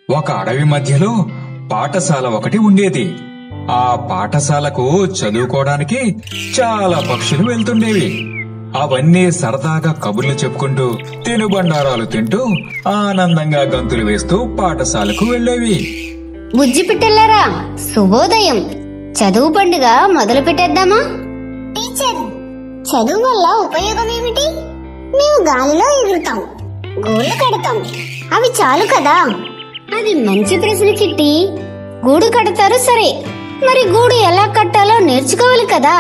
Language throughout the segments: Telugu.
ఒక అడవి మధ్యలో పాఠశాల ఒకటి ఉండేది. ఆ పాఠశాలకు చదువుకోవడానికి చాలా పక్షులు వెళ్తుండేవి. అవన్నీ సరదాగా కబుర్లు చెప్పుకుంటూ తినుబండారాలు తింటూ ఆనందంగా గంతులు వేస్తూ పాఠశాలకు వెళ్లేవి. బుజ్జి పిట్టలారా, శుభోదయం. చదువు పండుగ మొదలు పెట్టేద్దామా? టీచర్, చదువు వల్ల ఉపయోగం ఏమిటి? మేము గాలిలో ఎగురుతాం, గూళ్ళు కడతాం, అవి చాలు కదా? అది మంచి ప్రశ్న కిట్టి. గూడు కడతారు సరే, మరి గూడు ఎలా కట్టాలో నేర్చుకోవాలి కదా.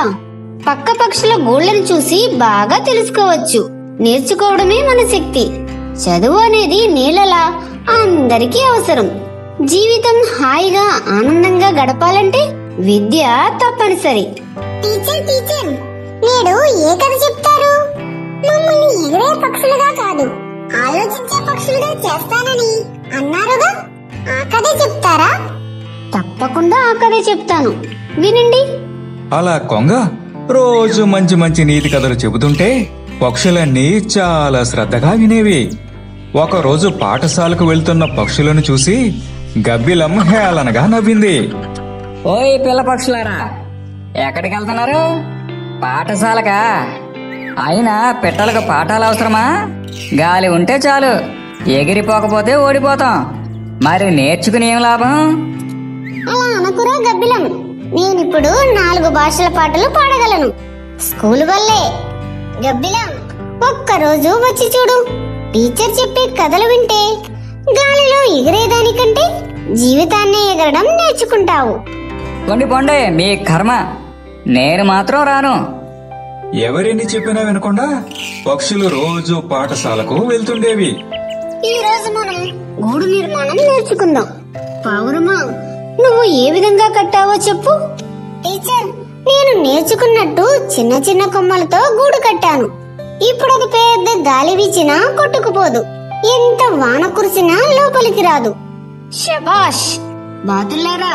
పక్క పక్షుల గూళ్ళను చూసి బాగా తెలుసుకోవచ్చు. నేర్చుకోవడమే మన శక్తి. చదువు అనేది నీళ్ళలా అందరికీ అవసరం. జీవితం హాయిగా ఆనందంగా గడపాలంటే విద్య తప్పనిసరి. టీచర్ టీచర్, నేడు ఏ కథ చెప్తారు? మమ్మల్ని ఎగిరే పక్షులుగా కాదు, ఆలోచించే పక్షులుగా చేస్తానని అన్నారుగా, ఆ కథే చెప్తారా? తప్పకుండా ఆ కథే చెప్తాను, వినండి. అలా కొంగ రోజు మంచి మంచి నీతి కథలు చెబుతుంటే పక్షులన్నీ చాలా శ్రద్ధగా వినేవి. ఒకరోజు పాఠశాలకు వెళ్తున్న పక్షులను చూసి గబ్బిలం హేళనగా నవ్వింది. ఓయ్ పిల్ల పక్షులారా, ఎక్కడికి వెళ్తున్నారు? పాఠశాలకా? అయినా పిట్టలకు పాఠాలు అవసరమా? గాలి ఉంటే చాలు, ఎగిరిపోకపోతే ఓడిపోతాం. మరి నేర్చుకుని ఏం లాభం? అలా అనకురా గబ్బిలం. నేనిప్పుడు 4 భాషల పాటలు పాడగలను, స్కూల్ వల్లే. గబ్బిలం, ఒక్కరోజు వచ్చి చూడు. టీచర్ చెప్పే కథలు వింటే గాలిలో ఎగిరేదానికంటే జీవితాన్ని ఎగరడం నేర్చుకుంటావు. పొండి పొండే, మీ కర్మ. నేను మాత్రం రాను. ఎవరిని చెప్పినా వినకుండా పక్షులు రోజు పాఠశాలకు వెళ్తుండేవి. ఈ రోజు మనం గూడు నిర్మాణం నేర్చుకుందాం. పావురమా, నువ్వు ఏ విధంగా కట్టావో చెప్పు. టీచర్, నేను నేర్చుకున్నట్టు చిన్న చిన్న కొమ్మలతో గూడు కట్టాను. ఇప్పుడు అది పెద్ద గాలి వీచినా కొట్టుకుపోదు, ఎంత వాన కురిసినా లోపలికి రాదు. శబాష్. బాతుల్లారా,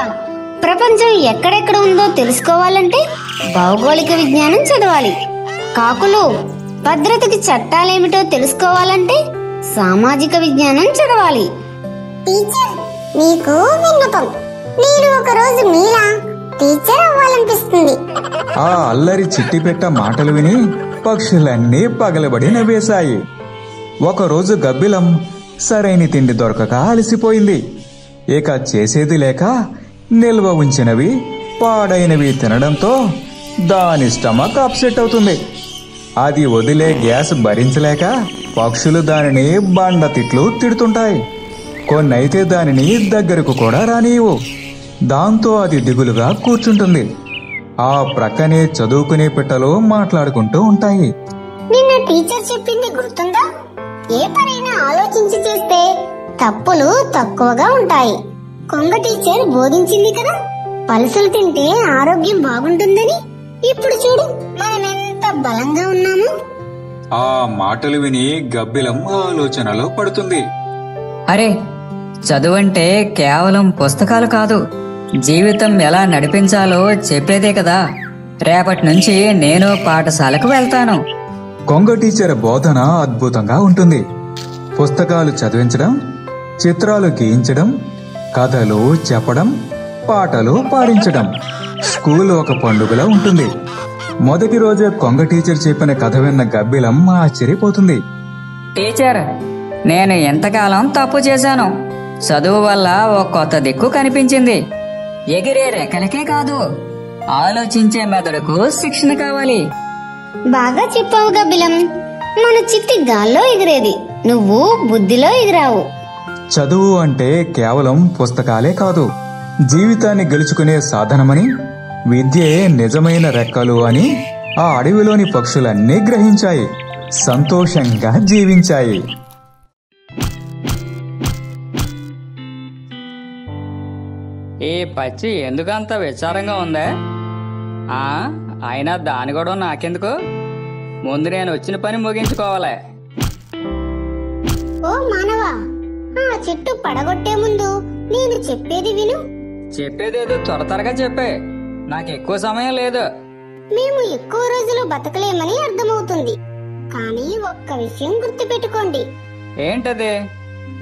ప్రపంచం ఎక్కడెక్కడ ఉందో తెలుసుకోవాలంటే భౌగోళిక విజ్ఞానం చదవాలి. కాకులు, భద్రతకి చట్టాలేమిటో తెలుసుకోవాలంటే సామాజిక విజ్ఞానం చదవాలి. టీచర్, మీకు విన్నపం. నేను ఒక రోజు మీలా టీచర్ అవ్వాలనిపిస్తుంది. ఆ అల్లరి చిట్టిపెట్ట మాటలు విని పక్షులన్నీ పగలబడి నవ్వేశాయి. ఒకరోజు గబ్బిలం సరైన తిండి దొరకక అలసిపోయింది. ఇక చేసేది లేక నిల్వ ఉంచినవి పాడైనవి తినడంతో దాని స్టమక్ అప్సెట్ అవుతుంది. అది వదిలే గ్యాస్ భరించలేక పక్షులు దానిని బండ తిట్లు తిడుతుంటాయి. కొన్నైతే దానిని దగ్గరకు కూడా రానివ్వు. దాంతో అది దిగులుగా కూర్చుంటుంది. ఆ ప్రక్కనే చదువుకునే పిట్టలు మాట్లాడుకుంటూ ఉంటాయి. నిన్న టీచర్ చెప్పింది గుర్తుందా? ఏ పనైనా ఆలోచించి చేస్తే తప్పులు తక్కువగా ఉంటాయి. కొంగ టీచర్ బోధించింది కదా, పలుసులు తింటే ఆరోగ్యం బాగుంటుందని. ఇప్పుడు చూడు, మనం ఎంత బలంగా ఉన్నాము. ఆ మాటలు విని గబ్బిలం ఆలోచనలో పడుతుంది. అరే, చదువంటే కేవలం పుస్తకాలు కాదు, జీవితం ఎలా నడిపించాలో చెప్పేదే కదా. రేపటి నుంచి నేను పాఠశాలకు వెళ్తాను. కొంగ టీచర్ బోధన అద్భుతంగా ఉంటుంది. పుస్తకాలు చదివించడం, చిత్రాలు గీయించడం, కథలు చెప్పడం, పాటలు పాడించడం. స్కూల్ ఒక పండుగలా ఉంటుంది. మొదటి రోజే కొంగ టీచర్ చెప్పిన కథ విన్న గబ్బిలం ఆశ్చర్యపోతుంది. టీచర్, నేను ఎంతకాలం తప్పు చేశాను. చదువు వల్ల ఓ కొత్త దిక్కు కనిపించింది. ఎగిరే రెక్కలకే కాదు, ఆలోచించే మెదడుకు శిక్షణ కావాలి. బాగా చెప్పావు గబ్బిలం. మన చిట్టి గాల్లో ఎగిరేది, నువ్వు బుద్ధిలో ఎగిరావు. చదువు అంటే కేవలం పుస్తకాలే కాదు, జీవితాన్ని గెలుచుకునే సాధనమని, విద్యే నిజమైన రెక్కలు అని ఆ అడవిలోని పక్షులన్నీ గ్రహించాయి. సంతోషంగా జీవించాయి. ఈ పచ్చి ఎందుకంత విచారంగా ఉందే? అయినా దాని కూడా నాకెందుకు? ముందు నేను వచ్చిన పని ముగించుకోవాలి. ఓ మానవా, ఆ చెట్టు పడగొట్టే ముందు నేను చెప్పేది విను. చెప్పేదేదో త్వరగా చెప్పే, నాకు ఎక్కువ సమయం లేదు. మేము ఎక్కువ రోజులు బతకలేమని అర్థమవుతుంది, కానీ ఒక్క విషయం గుర్తుపెట్టుకోండి. ఏంటది?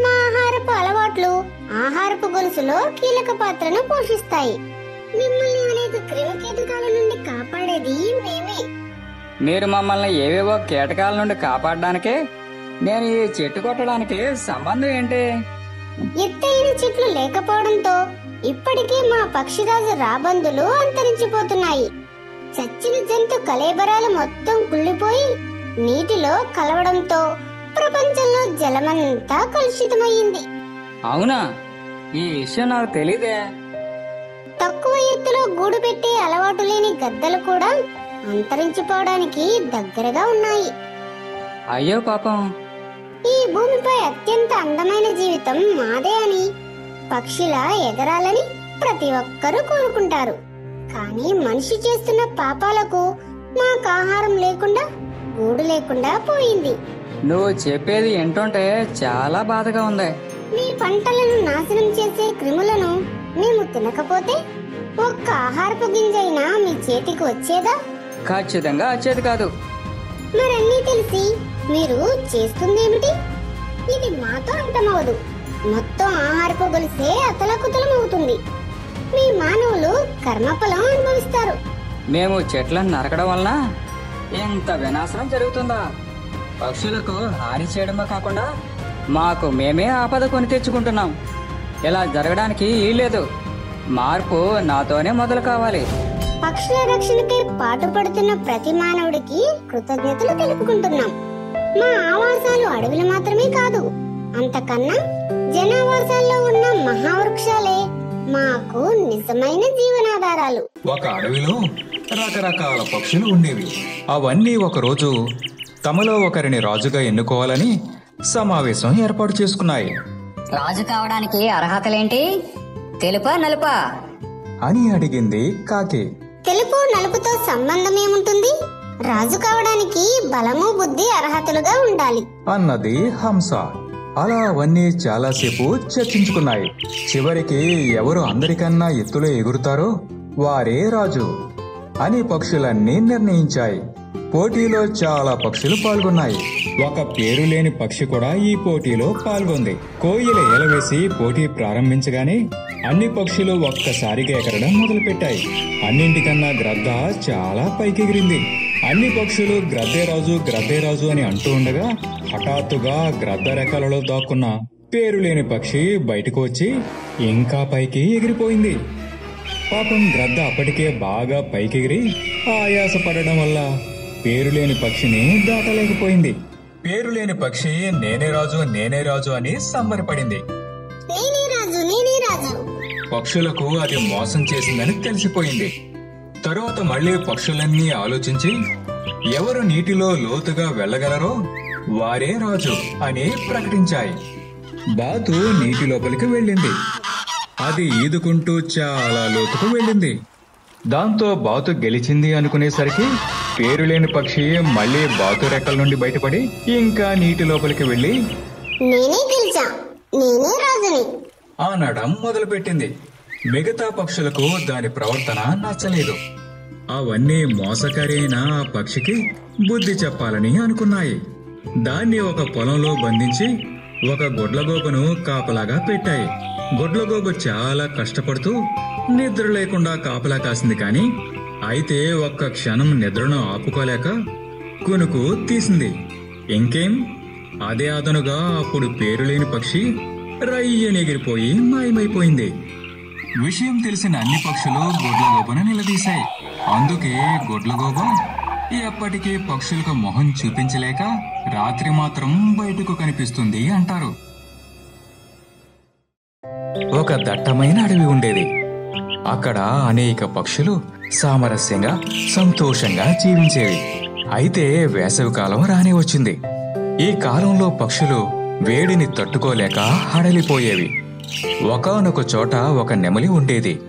మా ఆహారపు అలవాట్లు ఆహారపు గొలుసులో కీలక పాత్రను పోషిస్తాయి. మిమ్మల్ని అనేక క్రిమికీటకాల నుండి కాపాడేది మేమే. మీరు మమ్మల్ని ఏవేవో కీటకాల నుండి కాపాడడానికే నేను ఈ చెట్టు కొట్టడానికి సంబంధం ఏంటి? ఎత్తైన చెట్లు లేకపోవడంతో ఇప్పటికే మా పక్షిరాజు రాబందులు అంతరించిపోతున్నాయి. చచ్చిన జంతు కళేబరాలు మొత్తం కుళ్ళిపోయి నీటిలో కలవడంతో ప్రపంచంలో జలమంతా కలుషితమయ్యింది. అవునా? ఈ విషయం నాకు తెలీదే. తక్కువ ఎత్తులో గూడు పెట్టే అలవాటు లేని గద్దలు కూడా అంతరించిపోవడానికి దగ్గరగా ఉన్నాయి. అయ్యో పాపం. ఈ భూమిపై అత్యంత అందమైన జీవితం మాదే అని, పక్షిలా ఎగరాలని ప్రతి ఒక్కరూ కోరుకుంటారు. కానీ మనిషి చేస్తున్న పాపాలకు మాకు ఆహారం లేకుండా, గూడు లేకుండా పోయింది. నువ్వు చెప్పేది ఏంటంటే చాలా బాధగా ఉంది. మీ పంటలను నాశనం చేసే క్రిములను మేము తినకపోతే ఒక్క ఆహారపు గింజైనా మీ చేతికి వచ్చేదా? ఖచ్చితంగా వచ్చేది కాదు. మరన్నీ తెలిసి మీరు చేస్తుందేమిటి? ఇది మాతో అంతమవదు. మొత్తం ఆహారపు గొలుసే అతలకుతలమవుతుంది. మీ మానవులు కర్మఫలం అనుభవిస్తారు. మేము చెట్లను నరకడం వలన ఇంత వినాశనం జరుగుతుందా? పక్షులకు హాని చేయడమే కాకుండా మాకు మేమే ఆపద కొని తెచ్చుకుంటున్నాం. ఇలా జరగడానికి వీల్లేదు. మార్పు నాతోనే మొదలు కావాలి. పక్షుల రక్షణకై పాటుపడుతున్న ప్రతి మానవుడికి కృతజ్ఞతలు తెలుపుకుంటున్నాం. మా ఆవాసాలు అడవులు మాత్రమే కాదు, అంతకన్నా జనావాసాల్లో ఉన్న మహావృక్షాలే మాకు నిజమైన జీవనాధారాలు. ఒక అడవిలో రకరకాల పక్షులు ఉండేవి. అవన్నీ ఒకరోజు తమలో ఒకరిని రాజుగా ఎన్నుకోవాలని సమావేశం ఏర్పాటు చేసుకున్నాయి. రాజు కావడానికి అర్హతలేంటి? తెలుపా నలుపా అని అడిగింది కాకి. తెలుపు నలుపుతో సంబంధం ఏముంటుంది? రాజు కావడానికి బలము, బుద్ధి, అర్హతలుగా ఉండాలి అన్నది హంస. అలా అవన్నీ చాలాసేపు చర్చించుకున్నాయి. చివరికి ఎవరు అందరికన్నా ఎత్తులో ఎగురుతారో వారే రాజు అని పక్షులన్నీ నిర్ణయించాయి. పోటీలో చాలా పక్షులు పాల్గొన్నాయి. ఒక పేరు లేని పక్షి కూడా ఈ పోటీలో పాల్గొంది. కోయిల ఎలవేసి పోటీ ప్రారంభించగానే అన్ని పక్షులు ఒక్కసారిగా ఎగరడం మొదలుపెట్టాయి. అన్నింటికన్నా గ్రద్ద చాలా పైకెగిరింది. అన్ని పక్షులు గ్రద్దే రాజు అని అంటూ ఉండగా హఠాత్తుగా గ్రద్ద రెక్కలలో దాక్కున్న పేరు లేని పక్షి బయటకు వచ్చి ఇంకా పైకి ఎగిరిపోయింది. పాపం గ్రద్ద అప్పటికే బాగా పైకెగిరి ఆయాస పడడం వల్ల పేరులేని పక్షిని దాటలేకపోయింది. పేరులేని పక్షి నేనే రాజు అని సంబరపడింది. నేనే రాజు. పక్షులకు అది మోసం చేసిందని తెలిసిపోయింది. తరువాత మళ్లీ పక్షులన్నీ ఆలోచించి ఎవరు నీటిలో లోతుగా వెళ్లగలరో వారే రాజు అని ప్రకటించాయి. బాతు నీటి లోపలికి వెళ్ళింది. అది ఈదుకుంటూ చాలా లోతుకు వెళ్ళింది. దాంతో బాతు గెలిచింది అనుకునేసరికి పేరులేని పక్షి మళ్లీ బాతు రెక్కల నుండి బయటపడి ఇంకా నీటి లోపలికి వెళ్లి నేనే గెలిచా, నేనే రాజుని అనడం మొదలుపెట్టింది. మిగతా పక్షులకు దాని ప్రవర్తన నచ్చలేదు. అవన్నీ మోసకారైన ఆ పక్షికి బుద్ధి చెప్పాలని అనుకున్నాయి. దాన్ని ఒక పొలంలో బంధించి ఒక గొడ్లగోబను కాపలాగా పెట్టాయి. గొడ్లగోబ చాలా కష్టపడుతూ నిద్ర లేకుండా కాపలా కాసింది. కాని అయితే ఒక్క క్షణం నిద్రను ఆపుకోలేక కునుకు తీసింది. ఇంకేం, అదే అదనుగా అప్పుడు పేరులేని పక్షి రయ్యనెగిరిపోయి మాయమైపోయింది. విషయం తెలిసిన అన్ని పక్షులు గొడ్లగోబను నిలదీశాయి. అందుకే గొడ్లగోబ ఎప్పటికీ పక్షులకు మొహం చూపించలేక రాత్రి మాత్రం బయటకు కనిపిస్తుంది అంటారు. ఒక దట్టమైన అడవి ఉండేది. అక్కడ అనేక పక్షులు సామరస్యంగా సంతోషంగా జీవించేవి. అయితే వేసవికాలం రానే వచ్చింది. ఈ కాలంలో పక్షులు వేడిని తట్టుకోలేక హడలిపోయేవి. ఒకానొక చోట ఒక నెమలి ఉండేది.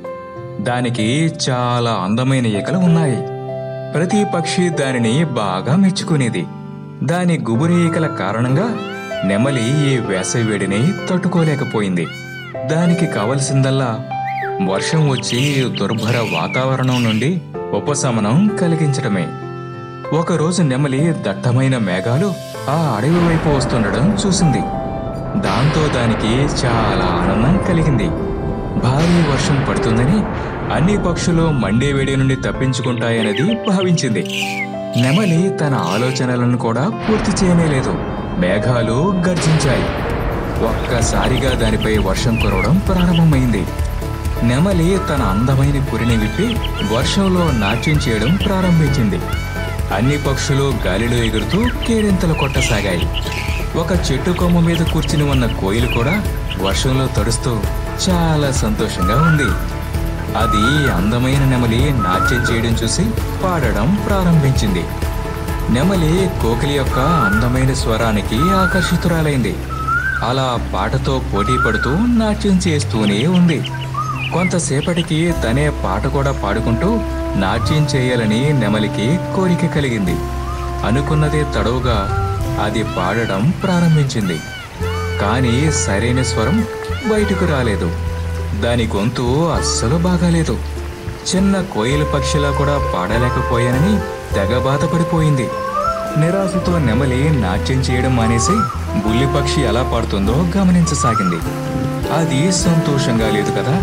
దానికి చాలా అందమైన ఈకలు ఉన్నాయి. ప్రతి పక్షి దానిని బాగా మెచ్చుకునేది. దాని గుబురు ఈకల కారణంగా నెమలి ఈ వేసవి వేడిని తట్టుకోలేకపోయింది. దానికి కావలసిందల్లా వర్షం వచ్చి దుర్భర వాతావరణం నుండి ఉపశమనం కలిగించడమే. ఒకరోజు నెమలి దట్టమైన మేఘాలు ఆ అడవి వైపు వస్తుండడం చూసింది. దాంతో దానికి చాలా ఆనందం కలిగింది. భారీ వర్షం పడుతుందని, అన్ని పక్షులు మండే వేడి నుండి తప్పించుకుంటాయనేది భావించింది. నెమలి తన ఆలోచనలను కూడా పూర్తి చేయలేదు. మేఘాలు గర్జించాయి. ఒక్కసారిగా దానిపై వర్షం కురవడం ప్రారంభమైంది. నెమలి తన అందమైన పురిని విప్పి వర్షంలో నాట్యం చేయడం ప్రారంభించింది. అన్ని పక్షులు గాలిలో ఎగురుతూ కేరింతలు కొట్టసాగాయి. ఒక చెట్టు కొమ్మ మీద కూర్చుని ఉన్న కోయిలు కూడా వర్షంలో తడుస్తూ చాలా సంతోషంగా ఉంది. అది అందమైన నెమలి నాట్యం చేయడం చూసి పాడడం ప్రారంభించింది. నెమలి కోకిలి యొక్క అందమైన స్వరానికి ఆకర్షితురాలైంది. అలా పాటతో పోటీ పడుతూ నాట్యం చేస్తూనే ఉంది. కొంతసేపటికి తనే పాట కూడా పాడుకుంటూ నాట్యం చేయాలని నెమలికి కోరిక కలిగింది. అనుకున్నదే తడవుగా అది పాడడం ప్రారంభించింది. కానీ సరైన స్వరం బయటకు రాలేదు. దాని గొంతు అస్సలు బాగాలేదు. చిన్న కోయిల పక్షిలా కూడా పాడలేకపోయానని తెగ బాధపడిపోయింది. నిరాశతో నెమలి నాట్యం చేయడం మానేసి బుల్లి పక్షి ఎలా పాడుతుందో గమనించసాగింది. అది సంతోషంగా లేదు కదా.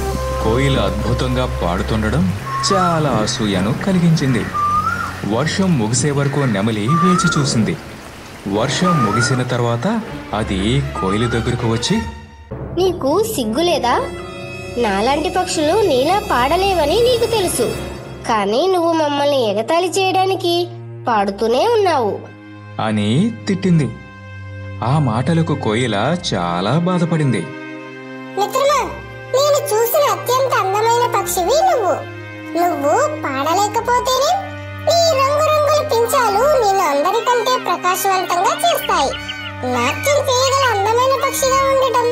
కోయిల అద్భుతంగా పాడుతుండడం చాలా అసూయను కలిగించింది. వర్షం ముగిసే వరకు నెమలి వేచి చూసింది. వర్షం ముగిసిన తర్వాత అది కోయిల దగ్గరకు వచ్చి, నీకు సిగ్గులేదా? నాలాంటి పక్షులు నీలా పాడలేవని నీకు తెలుసు, కానీ నువ్వు మమ్మల్ని ఎగతాళి చేయడానికి పాడుతూనే ఉన్నావు అని తిట్టింది. ఆ మాటలకు కోయిల చాలా బాధపడింది. మిత్రమా, నేను చూసిన అత్యంత అందమైన పక్షివి నువ్వు. నువ్వు పాడలేకపోతేనే నీ రంగురంగుల పించాలు నిన్ను అందరికంటే ప్రకాశవంతంగా చేస్తాయి. నాట్యం చేయగల అందమైన పక్షిగా ఉండటం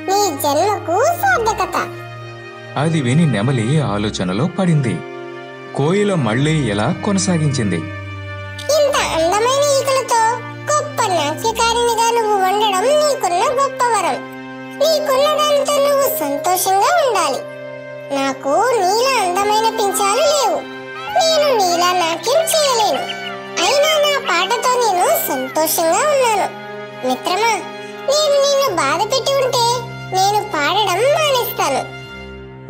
నీ జన్మకు సార్థకత. అది విని నెమలి ఆలోచనలో పడింది. కోయిల మళ్ళీ ఎలా కొనసాగించింది. ఇంత అందమైన ఈకలతో గొప్ప నాట్యకారినిగా నువ్వు ఉండడం నీకున్న గొప్ప వరం. నీకున్న దానితో నువ్వు సంతోషంగా ఉండాలి. నాకు నీలా అందమైన పించాలు లేవు. నేను నీలా నాట్యం చేయలేను. అయినా నా పాటతో నేను సంతోషంగా ఉన్నాను. మిత్రమా, నేను నిన్ను బాధ పెట్టి ఉంటే నేను పాడడం మానేస్తాను.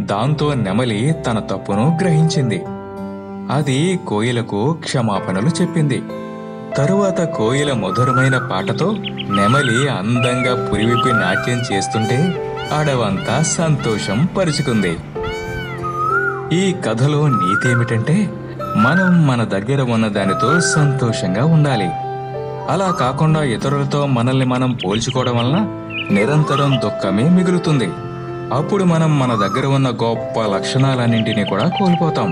దాంతో నెమలి తన తప్పును గ్రహించింది. అది కోయిలకు క్షమాపణలు చెప్పింది. తరువాత కోయిల మధురమైన పాటతో నెమలి అందంగా పురివిప్పి నాట్యం చేస్తుంటే అడవంతా సంతోషం పరుచుకుంది. ఈ కథలో నీతి ఏమిటంటే, మనం మన దగ్గర ఉన్న దానితో సంతోషంగా ఉండాలి. అలా కాకుండా ఇతరులతో మనల్ని మనం పోల్చుకోవడం వలన నిరంతరం దుఃఖమే మిగులుతుంది. అప్పుడు మనం మన దగ్గర ఉన్న గొప్ప లక్షణాలన్నింటినీ కూడా కోల్పోతాం.